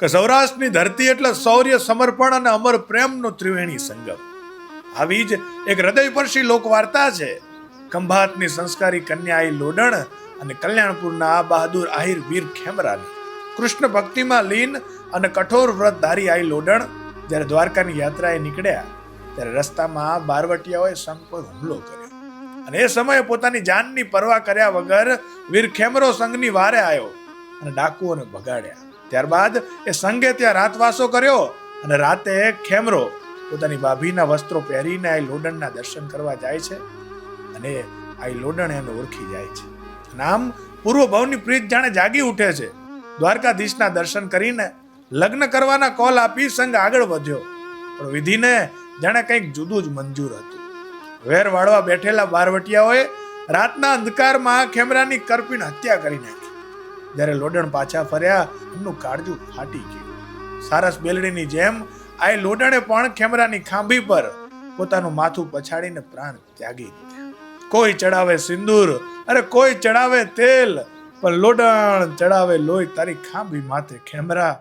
કે સૌરાષ્ટ્રની ધરતી એટલે શૌર્ય, સમર્પણ અને અમર પ્રેમનો ત્રિવેણી સંગમ. આવી જ એક હૃદયસ્પર્શી લોકવાર્તા છે ખંભાતની સંસ્કારી કન્યા આઈ લોડણ અને કલ્યાણપુરના આ બહાદુર આહિર વીર ખેમરાની. કૃષ્ણ ભક્તિમાં લીન અને કઠોર વ્રતધારી આઈ લોડણ જ્યારે દ્વારકાની યાત્રાએ નીકળ્યા ત્યારે રસ્તામાં બારવટિયાઓએ સંઘ પર હુમલો કર્યો અને એ સમયે પોતાની જાનની પરવા કર્યા વગર વીર ખેમરો સંઘની વારે આવ્યો અને ડાકુઓને ભગાડ્યા. ત્યારબાદ એ સંઘે ત્યાં રાતવાસો કર્યો અને રાતે ખેમરો પોતાની ભાભીના વસ્ત્રો પહેરીને આઈ લોડણના દર્શન કરવા જાય છે અને આઈ લોડણ એને ઓળખી જાય છે. આમ પૂર્વ ભવની પ્રીત જાણે જાગી ઉઠે છે. દ્વારકાધીશના દર્શન કરીને લગ્ન કરવાના કોલ આપી સંઘ આગળ વધ્યો, પણ વિધિને જાણે કંઈક જુદું જ મંજૂર હતું. વેર વાળવા બેઠેલા બારવટિયાઓએ રાતના અંધકારમાં ખેમરાની કરપીણ હત્યા કરી નાખી. જ્યારે લોડણ પાછા ફર્યા એમનું કાળજું ફાટી ગયું. સારસ બેલડીની જેમ આ લોડણે પણ ખેમરાની ખાંભી પર પોતાનું માથું પછાડીને પ્રાણ ત્યાગી દીધા. કોઈ ચડાવે સિંદૂર, અરે કોઈ ચડાવે તેલ, પણ લોડણ ચડાવે લોહી તારી ખાંભી માથે ખેમરા.